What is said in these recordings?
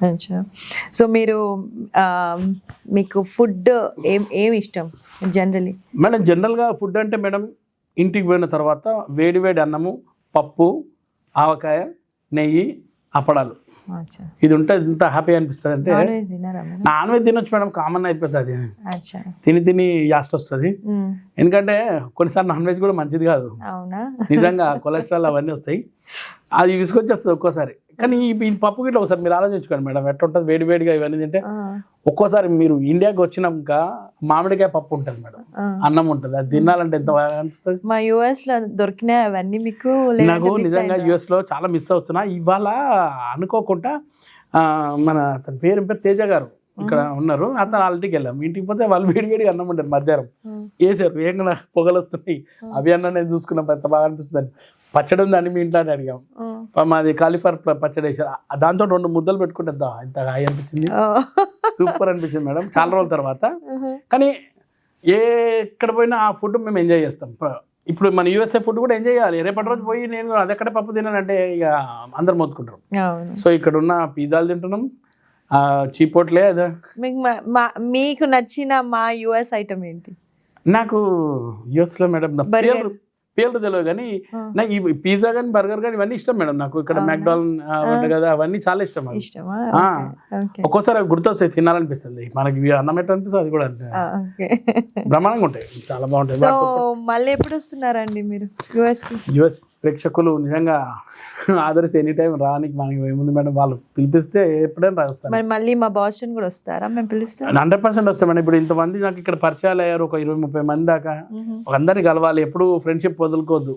అచ్చా. సో మీరు మీకు ఫుడ్ ఏమి ఇష్టం జనరలీ? మేడం జనరల్గా ఫుడ్ అంటే మేడం ఇంటికి పోయిన తర్వాత వేడి వేడి అన్నము, పప్పు, ఆవకాయ, నెయ్యి, అప్పడాలు, అచ్చా. ఇది ఉంటే ఎంత హ్యాపీ అనిపిస్తుంది అంటే. నాన్ వెజ్ తినారా మేడం? నాన్ వెజ్ తినొచ్చు మేడం, కామన్ అయిపోతుంది. అచ్చా. తిని తిని యాస్ట్ వస్తుంది. ఎందుకంటే కొన్నిసార్లు నాన్ వెజ్ కూడా మంచిది కాదు. అవునా? నిజంగా కొలెస్ట్రాల్ అవన్నీ వస్తాయి, అది విసుకొచ్చేస్తుంది ఒక్కోసారి. కానీ ఈ పప్పు గిట్ల ఒకసారి మీరు ఆలోచించుకోండి మేడం, ఎట్లా ఉంటుంది వేడి వేడిగా ఇవన్నీ తింటే. ఒక్కోసారి మీరు ఇండియాకి వచ్చినాక మామిడికాయ పప్పు ఉంటుంది మేడం, అన్నం ఉంటుంది, అది తినాలంటే ఎంత బాగా అనిపిస్తుంది. మా యుఎస్ లో దొరికినాయి అవన్నీ మీకు? నాకు నిజంగా యుఎస్ లో చాలా మిస్ అవుతున్నా. ఇవాళ అనుకోకుండా మన తన పేరు తేజ గారు ఇక్కడ ఉన్నారు, అతను వాళ్ళకి వెళ్ళాం. ఇంటికి పోతే వాళ్ళు వేడివేడిగా అన్నం ఉంటారు, మధ్యాహ్నం వేసారు, ఏంగా పొగలు వస్తున్నాయి. అవి అన్న నేను చూసుకున్నాం, ఎంత బాగా అనిపిస్తుంది. పచ్చడి ఉందని మీ ఇంట్లో అడిగాం, మాది కాలీఫ్లవర్ పచ్చడి వేసారు, దాంతో 2 ముద్దలు పెట్టుకుంటే ఇంత హాయి అనిపించింది, సూపర్ అనిపించింది మేడం చాలా రోజుల తర్వాత. కానీ ఎక్కడ పోయినా ఆ ఫుడ్ మేము ఎంజాయ్ చేస్తాం. ఇప్పుడు మన యూఎస్ఏ ఫుడ్ కూడా ఎంజాయ్ చేయాలి. రేపటి రోజు పోయి నేను అదెక్కడ పప్పు తినానంటే ఇక అందరు మొత్తుకుంటారు. సో ఇక్కడ ఉన్న పిజ్జాలు తింటున్నాం, చీపోట్లే అదే. మీకు నచ్చిన మా యుఎస్ ఐటమ్ ఏంటి? నాకు యుఎస్లో మేడం పేర్లు తెలియదు, కానీ నాకు ఈ పిజ్జా కానీ బర్గర్ కానీ ఇవన్నీ ఇష్టం మేడం. నాకు ఇక్కడ మ్యాక్డోనల్డ్ కదా అవన్నీ చాలా ఇష్టం. ఒక్కోసారి అవి గుర్తొస్తాయి, తినాలనిపిస్తుంది. మనకి అన్నం ఎట్లా అనిపిస్తుంది అది కూడా బ్రహ్మాండంగా ఉంటాయి, చాలా బాగుంటాయి. మళ్ళీ ఎప్పుడు వస్తున్నారండి మీరు యుఎస్ ప్రేక్షకులు? నిజంగా ఆదర్శ ఎనీ టైం రానికి మనకి ఏముంది మేడం, వాళ్ళు పిలిపిస్తే ఎప్పుడైనా వస్తాను. మళ్ళీ మా బాస్టన్ కూడా వస్తారా? మేము పిలుస్తాం 100% వస్తాం మేడం. ఇప్పుడు ఇంతమంది నాకు ఇక్కడ పరిచయాలు అయ్యారు, ఒక 20-30 మంది దాకా. అందరినీ కలవాలి, ఎప్పుడు ఫ్రెండ్షిప్ వదులుకోవద్దు.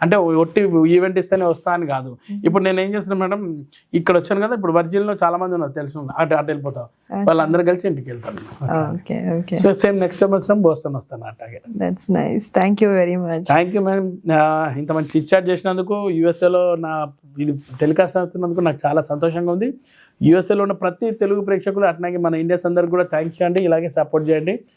అంటే ఒట్టి ఈవెంట్ ఇస్తేనే వస్తా అని కాదు. ఇప్పుడు నేను ఏం చేస్తున్నా మేడం, ఇక్కడ వచ్చాను కదా, ఇప్పుడు వర్జిన్లో చాలా మంది ఉన్నారు తెలిసిన, అటు వెళ్ళిపోతాం, వాళ్ళందరూ కలిసి ఇంటికి వెళ్తాను. సో సేమ్ నెక్స్ట్ టైం వచ్చినా బోస్టన్ వస్తాను అట్లాగే. Thank you very much. Thank you madam. ఇంత మంచి చిట్చాట్ చేసినందుకు, యూఎస్ఏలో ఇది టెలికాస్ట్ అవుతున్నందుకు నాకు చాలా సంతోషంగా ఉంది. యూఎస్ఏలో ఉన్న ప్రతి తెలుగు ప్రేక్షకులు అట్లాగే మన ఇండియన్స్ అందరికి కూడా థ్యాంక్ యూ అండి. ఇలాగే సపోర్ట్ చేయండి.